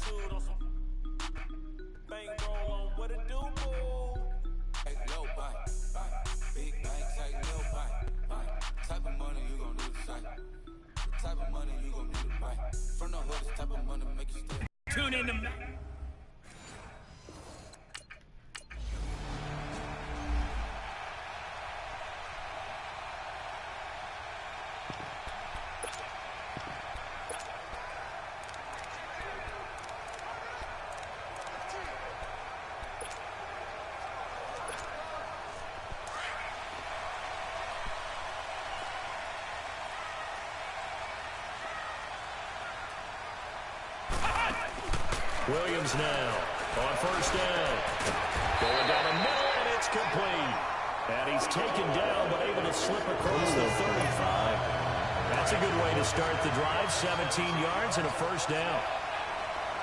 Ep2 on some bankroll on what it do, boo. Take low bite, big bank, take low bite. Type of money you gon' need to sight. The type of money you gon' need to buy. From the hood, this type of money make you stay. Tune in to Williams now on first down. Going down the middle, and it's complete. And he's taken down, but able to slip across the 35. That's a good way to start the drive. 17 yards and a first down.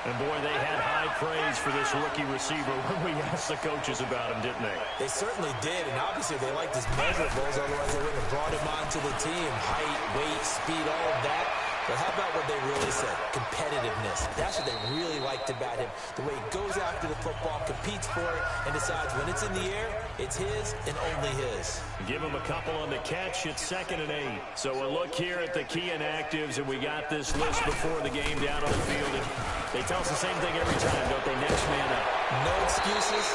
And, boy, they had high praise for this rookie receiver when we asked the coaches about him, didn't they? They certainly did, and obviously they liked his measurables. Otherwise, they wouldn't have brought him onto the team. Height, weight, speed, all of that. But how about what they really said? Competitiveness. That's what they really liked about him. The way he goes after the football, competes for it, and decides when it's in the air, it's his and only his. Give him a couple on the catch. It's 2nd and 8. So we'll look here at the key inactives, and we got this list before the game down on the field. And they tell us the same thing every time, don't they? Next man up. No excuses.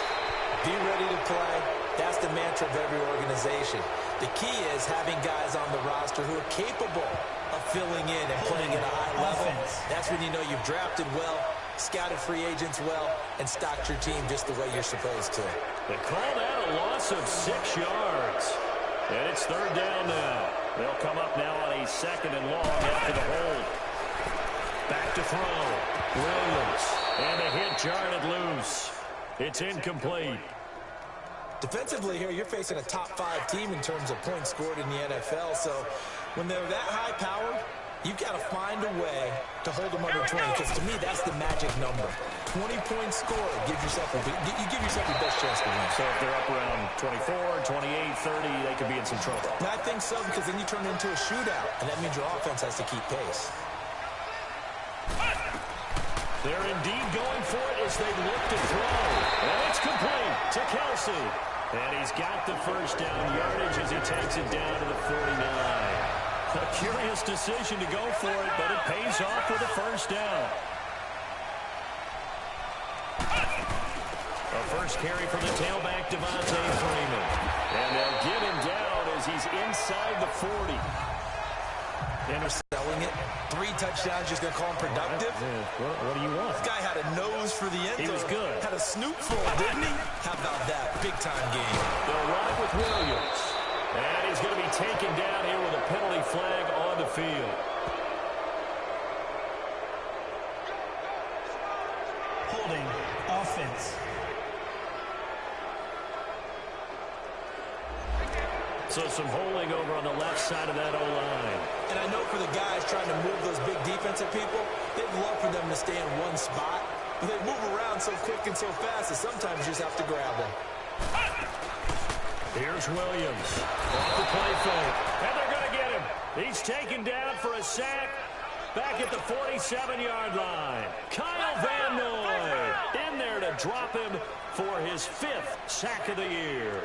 Be ready to play. That's the mantra of every organization. The key is having guys on the roster who are capable of filling in and playing at a high level. That's when you know you've drafted well, scouted free agents well, and stocked your team just the way you're supposed to. They call that a loss of 6 yards. And it's 3rd down now. They'll come up now on a 2nd and long after the hold. Back to throw. Williams. And a hit jarred loose. It's incomplete. Defensively here, you're facing a top 5 team in terms of points scored in the NFL. So when they're that high-powered, you've got to find a way to hold them under 20. Because to me, that's the magic number. 20 points scored, you give yourself your best chance to win. So if they're up around 24, 28, 30, they could be in some trouble. And I think so, because then you turn it into a shootout, and that means your offense has to keep pace. They're indeed going for it as they look to throw. And it's complete to Kelsey. And he's got the first down yardage as he takes it down to the 49. A curious decision to go for it, but it pays off with a first down. A first carry from the tailback, Devontae Freeman. And they'll get him down as he's inside the 40. And they're selling it. 3 touchdowns, just going to call him productive. What do you want? This guy had a nose for the end zone. He was good. Had a snoot full, didn't he? How about that? Big-time game. They'll run it with Williams. And he's going to be taken down here with a penalty flag on the field. Holding offense. So some holding over on the left side of that O-line. And I know for the guys trying to move those big defensive people, they'd love for them to stay in one spot. But they move around so quick and so fast that sometimes you just have to grab them. Here's Williams. Off the play fake. And they're going to get him. He's taken down for a sack. Back at the 47-yard line. Kyle Van Noy in there to drop him for his 5th sack of the year.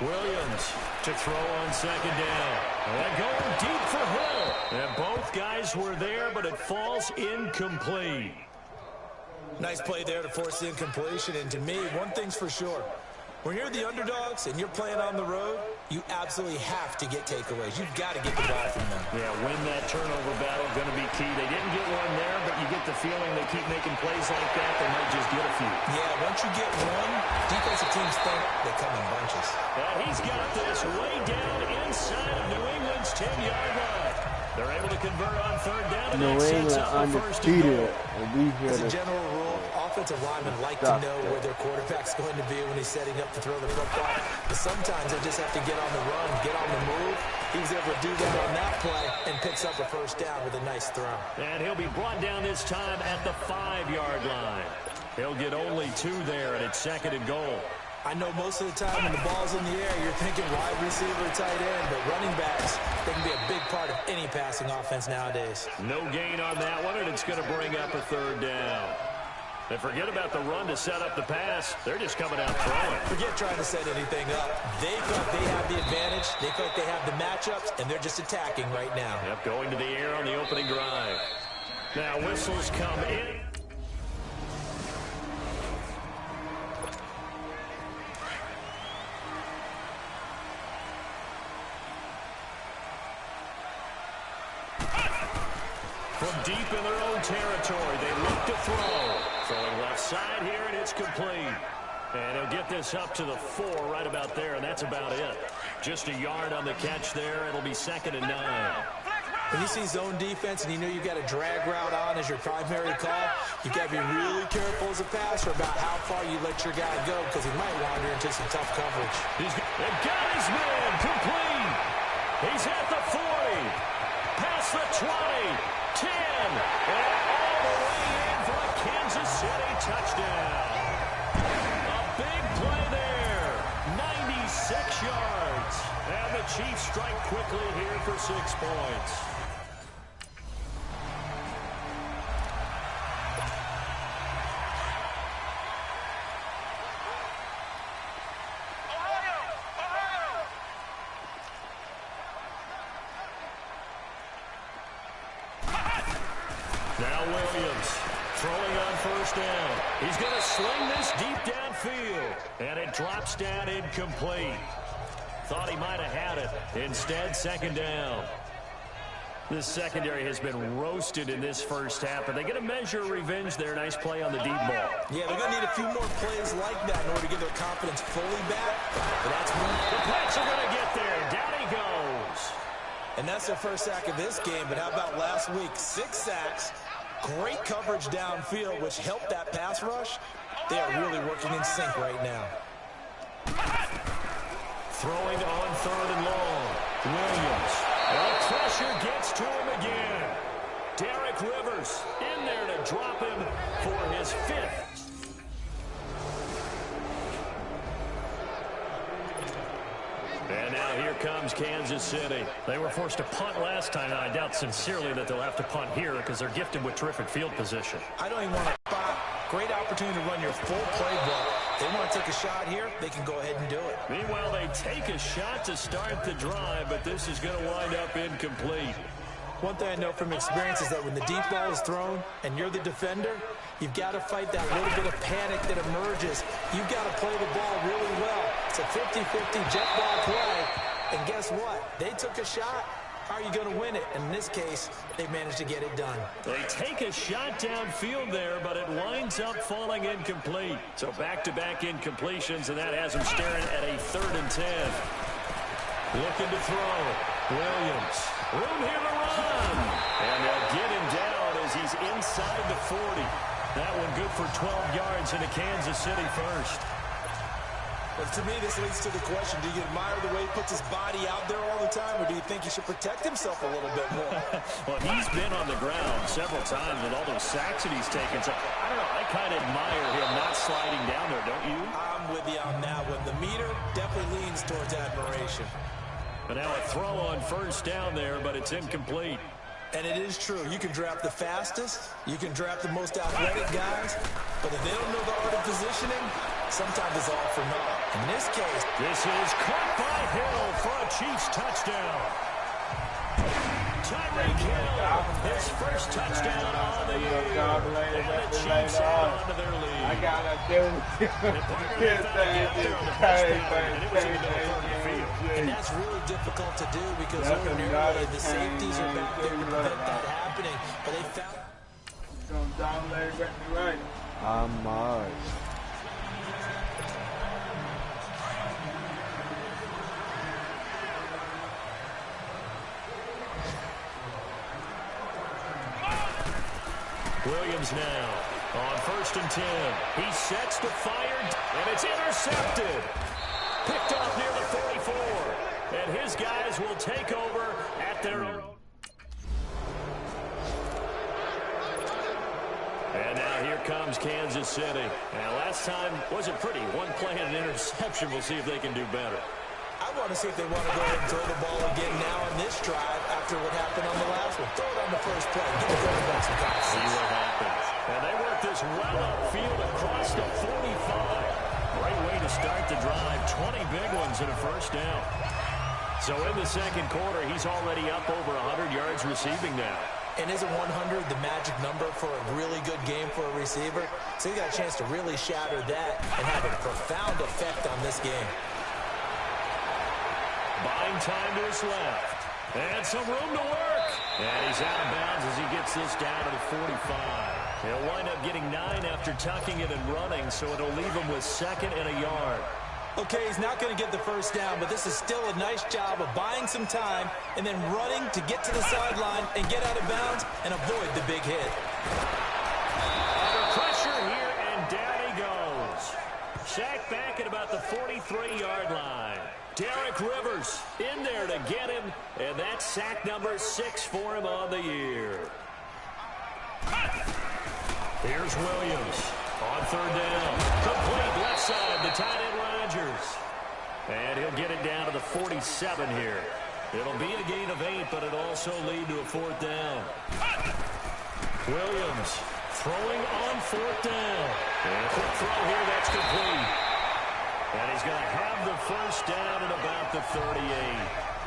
Williams to throw on 2nd down. And going deep for Hill. And both guys were there, but it falls incomplete. Nice play there to force the incompletion. And to me, one thing's for sure. When you're the underdogs and you're playing on the road, you absolutely have to get takeaways. You've got to get the ball from them. Yeah, win that turnover battle, going to be key. They didn't get one there, but you get the feeling they keep making plays like that, they might just get a few. Yeah, once you get one, defensive teams think they come in bunches. And he's got this way down inside of New England's 10-yard line. They're able to convert on 3rd down. New England undefeated. As a general rule, offensive linemen like to know where their quarterback's going to be when he's setting up to throw the football. But sometimes they just have to get on the run, get on the move. He was able to do that on that play and picks up a first down with a nice throw. And he'll be brought down this time at the 5-yard line. He'll get only 2 there, and it's 2nd and goal. I know most of the time when the ball's in the air, you're thinking wide receiver, tight end, but running backs, they can be a big part of any passing offense nowadays. No gain on that one, and it's going to bring up a third down. And forget about the run to set up the pass. They're just coming out throwing. Forget trying to set anything up. They thought they have the advantage. They thought they have the matchups, and they're just attacking right now. Yep, going to the air on the opening drive. Now whistles come in. From deep in their own territory, they look to throw. Throwing left side here, and it's complete. And he'll get this up to the 4 right about there, and that's about it. Just a yard on the catch there. It'll be 2nd and 9. When you see zone defense and you know you've got a drag route on as your primary call, you've got to be really careful as a passer about how far you let your guy go because he might wander into some tough coverage. He's got his man complete. He's at the 40. Past the 20. 10. And all the way in for a Kansas City touchdown. A big play there. 96 yards. And the Chiefs strike quickly here for 6 points. Now Williams throwing on first down. He's going to sling this deep downfield. And it drops down incomplete. Thought he might have had it. Instead, 2nd down. This secondary has been roasted in this first half. Are they going to measure revenge there? Nice play on the deep ball. Yeah, they're going to need a few more plays like that in order to get their confidence fully back. But that's one. The Pats are going to get there. Down he goes. And that's their first sack of this game. But how about last week? 6 sacks. Great coverage downfield, which helped that pass rush. They are really working in sync right now. Throwing on 3rd and long. Williams. The pressure gets to him again. Derek Rivers in there to drop him for his 5th. And now here comes Kansas City. They were forced to punt last time, and I doubt sincerely that they'll have to punt here because they're gifted with terrific field position. I don't even want to spot. Great opportunity to run your full playbook. They want to take a shot here, they can go ahead and do it. Meanwhile, they take a shot to start the drive, but this is going to wind up incomplete. One thing I know from experience is that when the deep ball is thrown and you're the defender, you've got to fight that little bit of panic that emerges. You've got to play the ball really well. It's a 50-50 jet ball play. And guess what? They took a shot. How are you going to win it? And in this case, they managed to get it done. They take a shot downfield there, but it winds up falling incomplete. So back-to-back incompletions, and that has them staring at a 3rd and 10. Looking to throw. Williams. Room here to run. And they'll get him down as he's inside the 40. That one good for 12 yards into Kansas City first. But to me, this leads to the question, do you admire the way he puts his body out there all the time, or do you think he should protect himself a little bit more? Well, he's been on the ground several times with all those sacks that he's taken. So, I don't know, I kind of admire him not sliding down there, don't you? I'm with you on that one. The meter definitely leans towards admiration. But now a throw on first down there, but it's incomplete. And it is true. You can draft the fastest. You can draft the most athletic guys. But if they don't know the art of positioning, sometimes it's all for naught. In this case, this is caught by Hill for a Chiefs touchdown. Tyreek Hill, his first touchdown on the year. And the Chiefs add on to their lead. I gotta do and that's really difficult to do because ordinarily the safeties are back there to prevent that happening. But they found. Come down there, right. I'm Mars. Williams now on 1st and 10. He sets to fire, and it's intercepted. Picked off near the 44. And his guys will take over at their own. And now here comes Kansas City. Now, last time wasn't pretty. One play and an interception. We'll see if they can do better. I want to see if they want to go ahead and throw the ball again now on this drive after what happened on the last one. Throw it on the first play. Give the quarterback some confidence. See what happens. And they work this well upfield across the 45. Great way to start the drive. 20 big ones and a first down. So in the second quarter, he's already up over 100 yards receiving now. And isn't 100 the magic number for a really good game for a receiver? So he got a chance to really shatter that and have a profound effect on this game. Buying time to his left. And some room to work. And he's out of bounds as he gets this down to the 45. He'll wind up getting 9 after tucking it and running, so it'll leave him with 2nd and a yard. Okay, he's not going to get the first down, but this is still a nice job of buying some time and then running to get to the sideline and get out of bounds and avoid the big hit. Under pressure here, and down he goes. Sacked back at about the 43-yard line. Derek Rivers in there to get him, and that's sack number 6 for him on the year. Here's Williams on 3rd down. Complete left side, the tight end Rodgers. And he'll get it down to the 47 here. It'll be a gain of 8, but it'll also lead to a 4th down. Williams throwing on 4th down. And a quick throw here, that's complete. And he's going to have the first down at about the 38.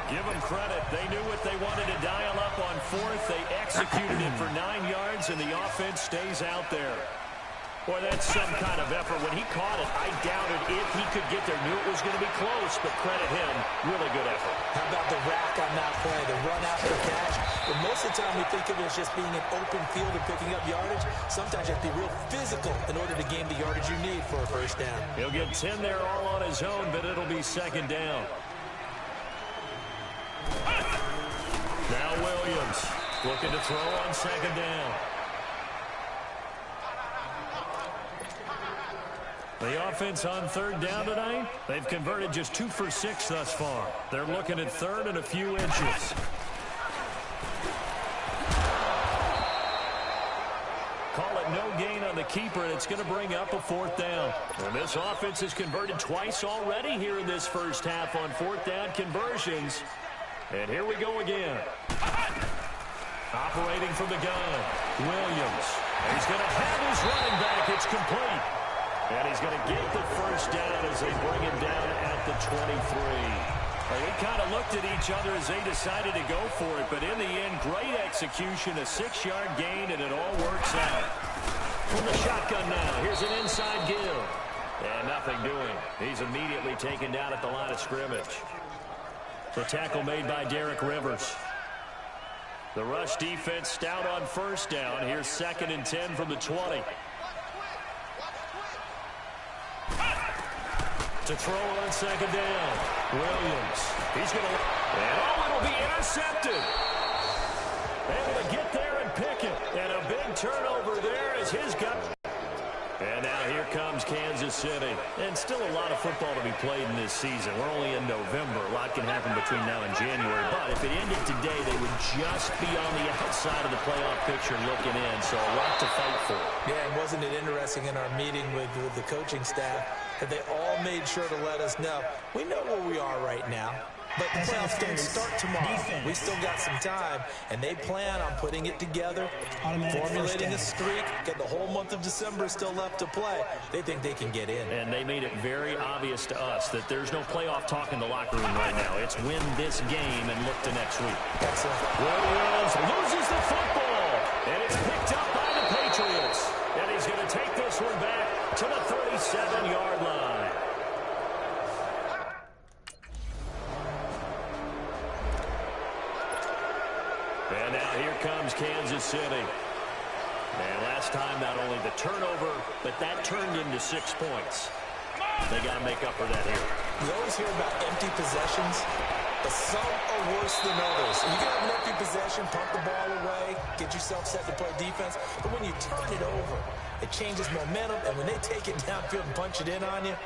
Give them credit. They knew what they wanted to dial up on 4th. They executed it for 9 yards, and the offense stays out there. Boy, that's some kind of effort. When he caught it, I doubted if he could get there. Knew it was going to be close, but credit him. Really good effort. How about the rack on that play, the run after catch? But most of the time we think of it as just being an open field and picking up yardage. Sometimes you have to be real physical in order to gain the yardage you need for a first down. He'll get 10 there all on his own, but it'll be 2nd down. Now Williams looking to throw on 2nd down. The offense on 3rd down tonight, they've converted just 2 for 6 thus far. They're looking at 3rd and a few inches. Call it no gain on the keeper, and it's going to bring up a 4th down. And this offense has converted twice already here in this first half on 4th down conversions. And here we go again. Operating from the gun, Williams. He's going to have his running back. It's complete. And he's going to get the first down as they bring him down at the 23. They kind of looked at each other as they decided to go for it, but in the end, great execution, a 6-yard gain, and it all works out. From the shotgun now, here's an inside give. And nothing doing. He's immediately taken down at the line of scrimmage. The tackle made by Derek Rivers. The rush defense stout on first down. Here's 2nd and 10 from the 20. To throw on 2nd down. Williams. He's going to... And it'll be intercepted. Able to get there and pick it. And a big turnover there as his gut... And now here comes Kansas City. And still a lot of football to be played in this season. We're only in November. A lot can happen between now and January. But if it ended today, they would just be on the outside of the playoff picture looking in. So a lot to fight for. Yeah, and wasn't it interesting in our meeting with the coaching staff that they all made sure to let us know, we know where we are right now. But the playoffs don't start tomorrow. We still got some time, and they plan on putting it together, formulating a streak, get the whole month of December still left to play. They think they can get in. And they made it very obvious to us that there's no playoff talk in the locker room right now. It's win this game and look to next week. Excellent. Williams loses the football, and it's picked up by the Patriots. And he's going to take this one back to the 37-yard line. And now here comes Kansas City. And last time, not only the turnover, but that turned into 6 points. They got to make up for that here. You always hear about empty possessions, but some are worse than others. You can have an empty possession, pump the ball away, get yourself set to play defense, but when you turn it over, it changes momentum, and when they take it downfield and punch it in on you,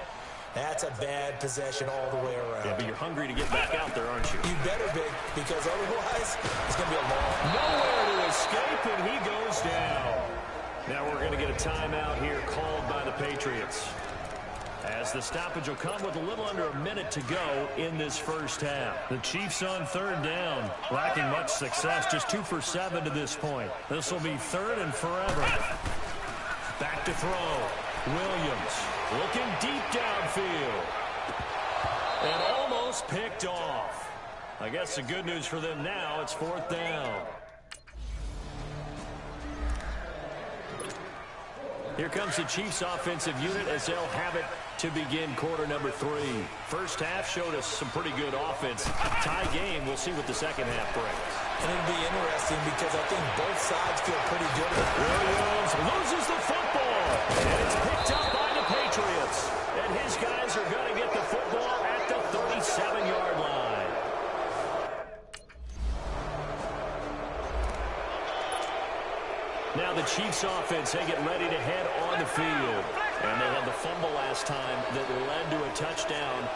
that's a bad possession all the way around. Yeah, but you're hungry to get back out there, aren't you? You better be, because otherwise, it's going to be a long... Nowhere to escape, and he goes down. Now we're going to get a timeout here called by the Patriots, as the stoppage will come with a little under a minute to go in this first half. The Chiefs on third down, lacking much success, just 2 for 7 to this point. This will be third and forever. Back to throw. Williams looking deep downfield. And almost picked off. I guess the good news for them now, it's fourth down. Here comes the Chiefs offensive unit as they'll have it to begin quarter number 3. First half showed us some pretty good offense. Tie game. We'll see what the second half brings. And it'll be interesting because I think both sides feel pretty good. Williams loses the football. And it's picked up by the Patriots. And his guys are going to get the football at the 37-yard line. Now the Chiefs offense, they get ready to head on the field. And they had the fumble last time that led to a touchdown.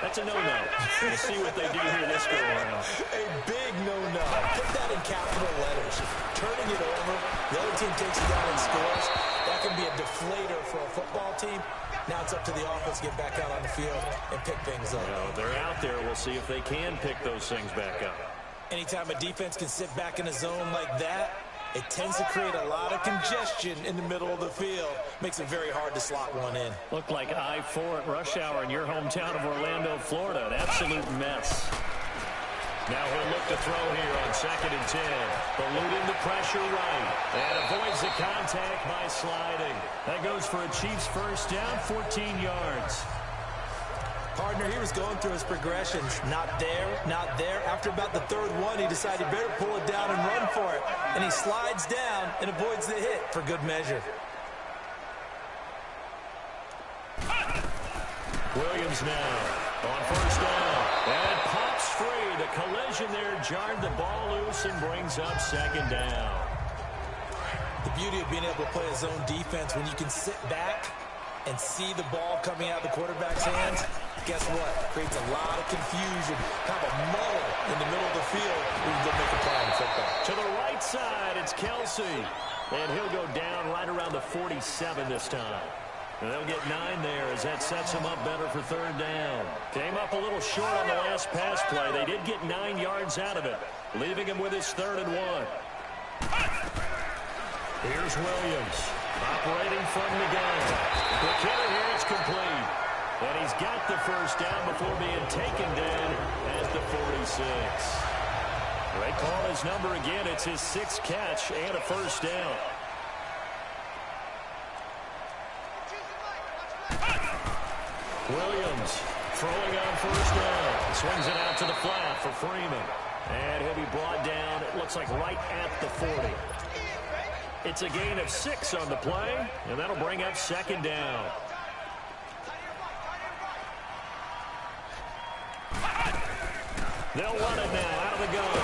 That's a no-no. We'll see what they do here this go around. A big no-no. Put that in capital letters. Turning it over, the other team takes it down and scores. That can be a deflator for a football team. Now it's up to the offense to get back out on the field and pick things up. They're out there. We'll see if they can pick those things back up. Anytime a defense can sit back in a zone like that, it tends to create a lot of congestion in the middle of the field. Makes it very hard to slot one in. Looked like I-4 at rush hour in your hometown of Orlando, Florida. An absolute mess. Now he'll look to throw here on 2nd and 10. Eluding the pressure right. And avoids the contact by sliding. That goes for a Chiefs first down, 14 yards. Partner, he was going through his progressions. Not there, not there. After about the third one, he decided he better pull it down and run for it. And he slides down and avoids the hit for good measure. Williams now on first down. And pops free. The collision there jarred the ball loose and brings up 2nd down. The beauty of being able to play a zone defense when you can sit back and see the ball coming out of the quarterback's hands, guess what? Creates a lot of confusion, kind of a muddle in the middle of the field when you go make a play on football. To the right side, it's Kelsey. And he'll go down right around the 47 this time. And they'll get 9 there as that sets him up better for third down. Came up a little short on the last pass play. They did get 9 yards out of it, leaving him with his 3rd and 1. Here's Williams, operating from the gun. The kicker here is complete. And he's got the first down before being taken down at the 46. They call his number again. It's his 6th catch and a first down. Williams throwing on first down. Swings it out to the flat for Freeman. And he'll be brought down, it looks like right at the 40. It's a gain of 6 on the play, and that'll bring up 2nd down. They'll run it now out of the gun.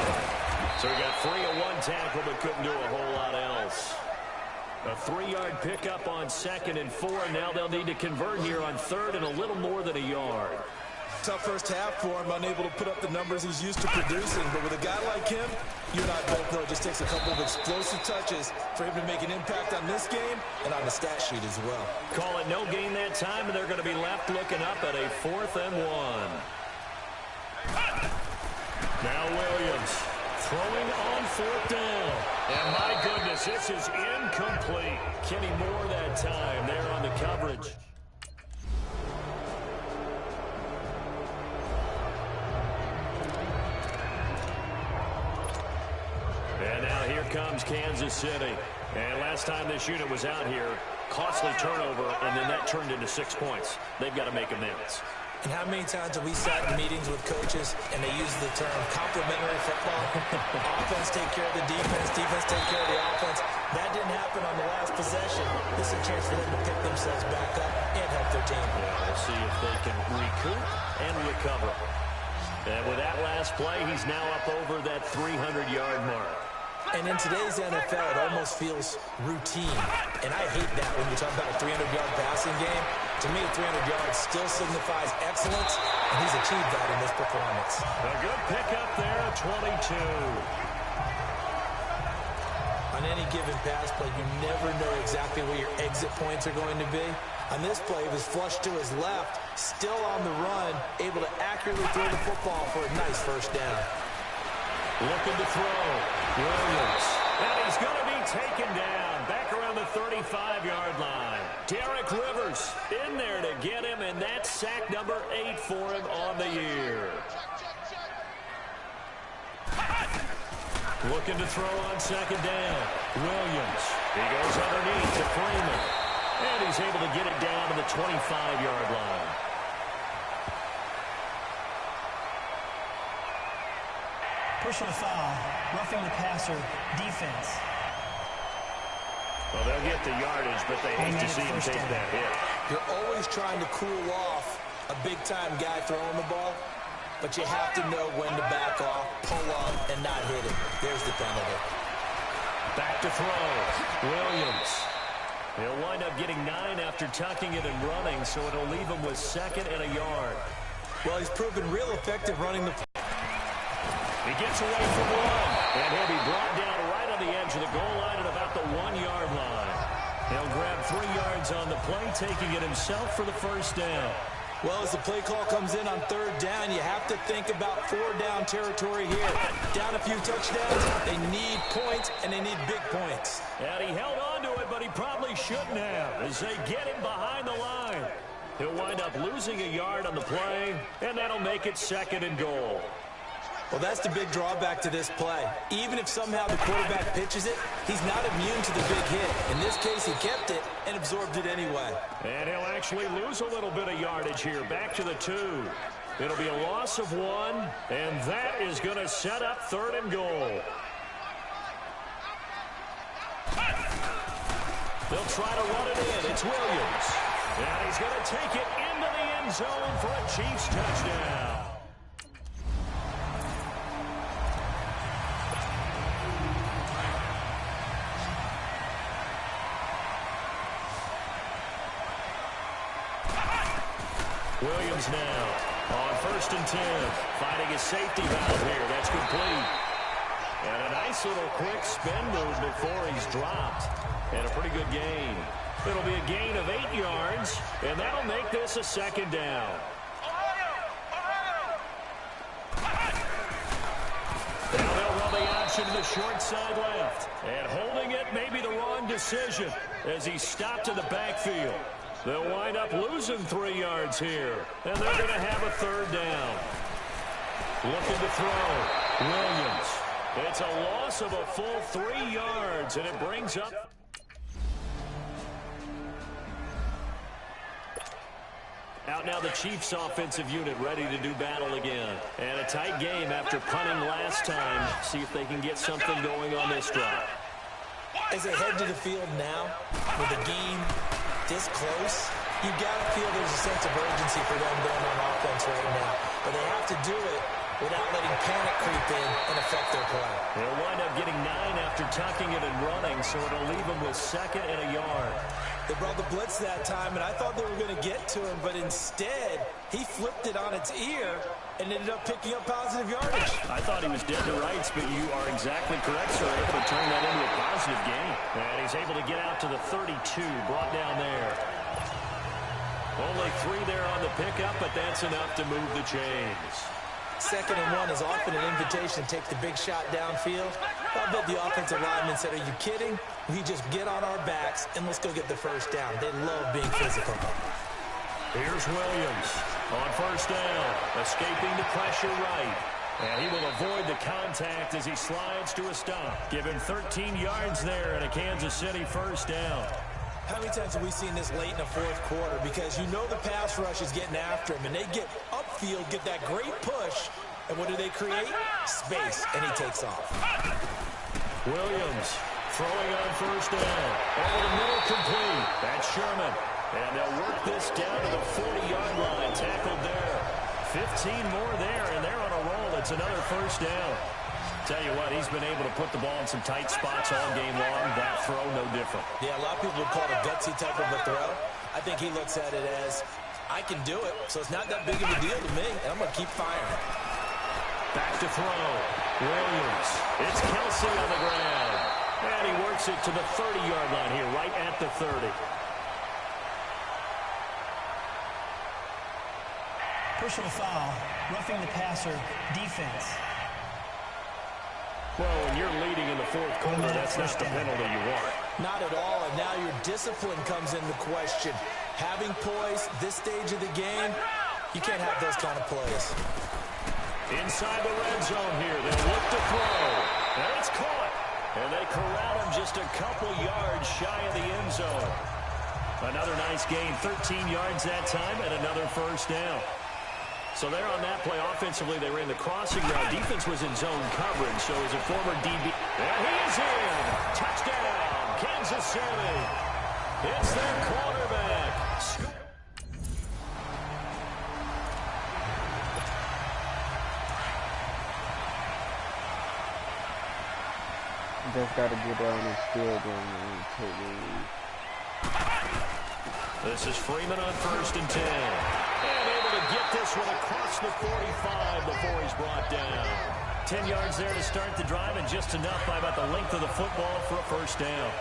So he got 3 on 1 tackle, but couldn't do a whole lot else. A 3-yard pickup on 2nd and 4. Now they'll need to convert here on 3rd and a little more than a yard. Tough first half for him, unable to put up the numbers he's used to producing. But with a guy like him, you and I both know it just takes a couple of explosive touches for him to make an impact on this game and on the stat sheet as well. Call it no gain that time, and they're going to be left looking up at a 4th and 1. Now Williams throwing on 4th down. And my goodness, this is incomplete. Kenny Moore that time there on the coverage. And now here comes Kansas City. And last time this unit was out here, costly turnover, and then that turned into 6 points. They've got to make amends. And how many times have we sat in meetings with coaches and they use the term complementary football? Offense take care of the defense, defense take care of the offense. That didn't happen on the last possession. This is a chance for them to pick themselves back up and help their team. Yeah, we'll see if they can recoup and recover. And with that last play, he's now up over that 300-yard mark. And in today's NFL, it almost feels routine. And I hate that when you talk about a 300-yard passing game. To me, 300 yards still signifies excellence, and he's achieved that in this performance. A good pickup there at 22. On any given pass play, you never know exactly where your exit points are going to be. On this play, he was flushed to his left, still on the run, able to accurately throw the football for a nice first down. Looking to throw. Williams. And he's going to be taken down back around the 35-yard line. Derek Rivers in there to get him, and that's sack number 8 for him on the year. Looking to throw on second down. Williams. He goes underneath to Freeman. And he's able to get it down to the 25-yard line. Personal foul, roughing the passer, defense. Well, they'll get the yardage, but they hate to see him take that hit. You're always trying to cool off a big-time guy throwing the ball, but you have to know when to back off, pull up, and not hit him. There's the penalty. Back to throw. Williams. He'll wind up getting 9 after tucking it and running, so it'll leave him with 2nd and a yard. Well, he's proven real effective running the. He gets away from one, and he'll be brought down right on the edge of the goal line at about the 1-yard line. He'll grab 3 yards on the play, taking it himself for the first down. Well, as the play call comes in on 3rd down, you have to think about 4-down territory here. Down a few touchdowns, they need points, and they need big points. And he held on to it, but he probably shouldn't have, as they get him behind the line. He'll wind up losing a yard on the play, and that'll make it 2nd and goal. Well, that's the big drawback to this play. Even if somehow the quarterback pitches it, he's not immune to the big hit. In this case, he kept it and absorbed it anyway. And he'll actually lose a little bit of yardage here, back to the 2. It'll be a loss of 1, and that is going to set up 3rd and goal. They'll try to run it in. It's Williams. And he's going to take it into the end zone for a Chiefs touchdown. Williams now on 1st and 10, finding a safety valve here. That's complete. And a nice little quick spin move before he's dropped. And a pretty good gain. It'll be a gain of 8 yards, and that'll make this a 2nd down. Now they'll run the option to the short side left. And holding it may be the wrong decision as he's stopped in the backfield. They'll wind up losing 3 yards here, and they're going to have a 3rd down. Looking to throw. Williams. It's a loss of a full 3 yards, and it brings up. Out now the Chiefs offensive unit ready to do battle again. And a tight game after punting last time. See if they can get something going on this drive. As they head to the field now, with a game this close, you got to feel there's a sense of urgency for them going on offense right now. But they have to do it without letting panic creep in and affect their play. They'll wind up getting 9 after tucking it and running, so it'll leave them with 2nd and a yard. They brought the blitz that time, and I thought they were going to get to him, but instead, he flipped it on its ear and ended up picking up positive yardage. I thought he was dead to rights, but you are exactly correct, sir. Able to turn that into a positive gain. And he's able to get out to the 32, brought down there. Only 3 there on the pickup, but that's enough to move the chains. 2nd and 1 is often an invitation to take the big shot downfield. I bet the offensive lineman said, are you kidding? We just get on our backs and let's go get the 1st down. They love being physical. Here's Williams on 1st down, escaping the pressure right. And he will avoid the contact as he slides to a stop. Give him 13 yards there and a Kansas City 1st down. How many times have we seen this late in the 4th quarter? Because you know the pass rush is getting after him, and they get upfield, get that great push, and what do they create? Space, and he takes off. Williams throwing on 1st down. Over the middle, complete. That's Sherman. And they'll work this down to the 40-yard line. Tackled there. 15 more there, and they're on a roll. It's another 1st down. Tell you what, he's been able to put the ball in some tight spots all game long. That throw, no different. Yeah, a lot of people would call it a gutsy type of a throw. I think he looks at it as, I can do it, so it's not that big of a deal to me, and I'm going to keep firing. Back to throw. Williams. It's Kelsey on the ground. And he works it to the 30-yard line here, right at the 30. Personal foul, roughing the passer, defense. Well, when you're leading in the fourth quarter, that's not the penalty you want. Not at all, and now your discipline comes into question. Having poise this stage of the game, you can't have those kind of plays. Inside the red zone here, they'll look to throw. And it's caught. And they corral him just a couple yards shy of the end zone. Another nice gain, 13 yards that time, and another first down. So there on that play, offensively, they ran the crossing route. Defense was in zone coverage, so as a former DB. And he is in. Touchdown, Kansas City. It's their quarterback. Just got to get down and field and take the lead. This is Freeman on 1st and 10. And able to get this one across the 45 before he's brought down. 10 yards there to start the drive, and just enough by about the length of the football for a first down.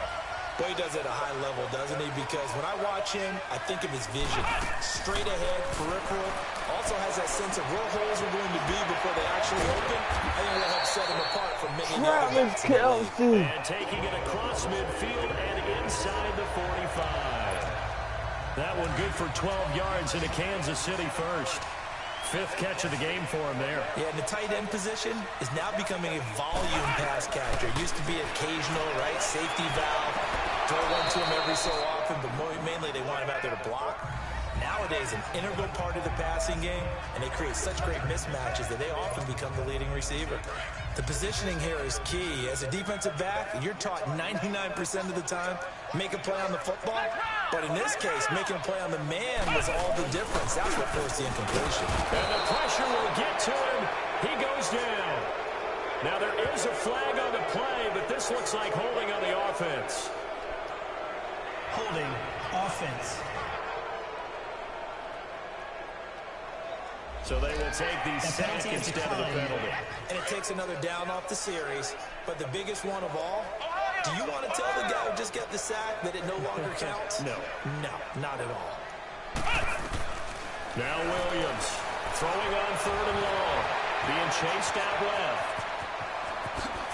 Well, he does it at a high level, doesn't he? Because when I watch him, I think of his vision. Straight ahead, peripheral. Also has that sense of where holes are going to be before they actually open. I think that'll help set him apart from many other guys. And taking it across midfield and inside the 45. That one good for 12 yards into Kansas City first. 5th catch of the game for him there. Yeah, and the tight end position is now becoming a volume pass catcher. It used to be occasional, right? Safety valve. Throw one to him every so often, but mainly they want him out there to block. Nowadays, an integral part of the passing game, and they create such great mismatches that they often become the leading receiver. The positioning here is key. As a defensive back, you're taught 99% of the time, make a play on the football. But in this case, making a play on the man was all the difference. That's what forced the incompletion. And the pressure will get to him. He goes down. Now there is a flag on the play, but this looks like holding on the offense. Holding, offense. So they will take the sack instead of the penalty. And it takes another down off the series. But the biggest one of all, do you want to tell the guy who just got the sack that it no longer counts? No. No, not at all. Now Williams throwing on 3rd and long. Being chased out left.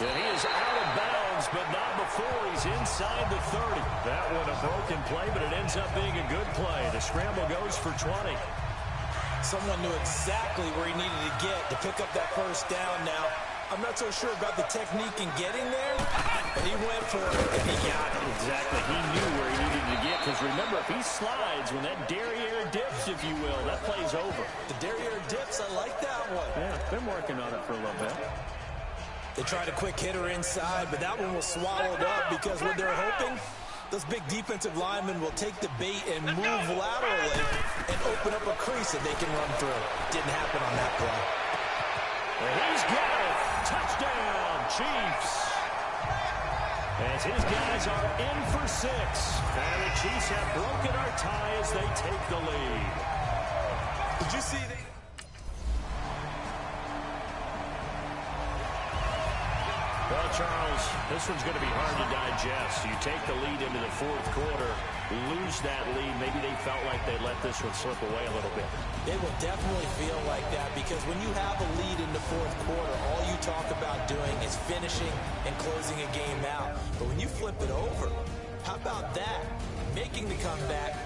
And he is out of bounds, but not before he's inside the 30. That one a broken play, but it ends up being a good play. The scramble goes for 20. Someone knew exactly where he needed to get to pick up that first down now. I'm not so sure about the technique in getting there, but he went for it, and he got it. Exactly. He knew where he needed to get, because remember, if he slides, when that derriere dips, if you will, that play's over. The derriere dips, I like that one. Yeah, been working on it for a little bit. They tried a quick hitter inside, but that one was swallowed up because what they're hoping, those big defensive linemen will take the bait and move laterally and open up a crease that they can run through. Didn't happen on that play. And he's got it. Touchdown, Chiefs. As his guys are in for 6. And the Chiefs have broken our tie as they take the lead. Did you see that? Well, Charles, this one's going to be hard to digest. You take the lead into the 4th quarter, lose that lead. Maybe they felt like they let this one slip away a little bit. It will definitely feel like that because when you have a lead in the 4th quarter, all you talk about doing is finishing and closing a game out. But when you flip it over, how about that? Making the comeback.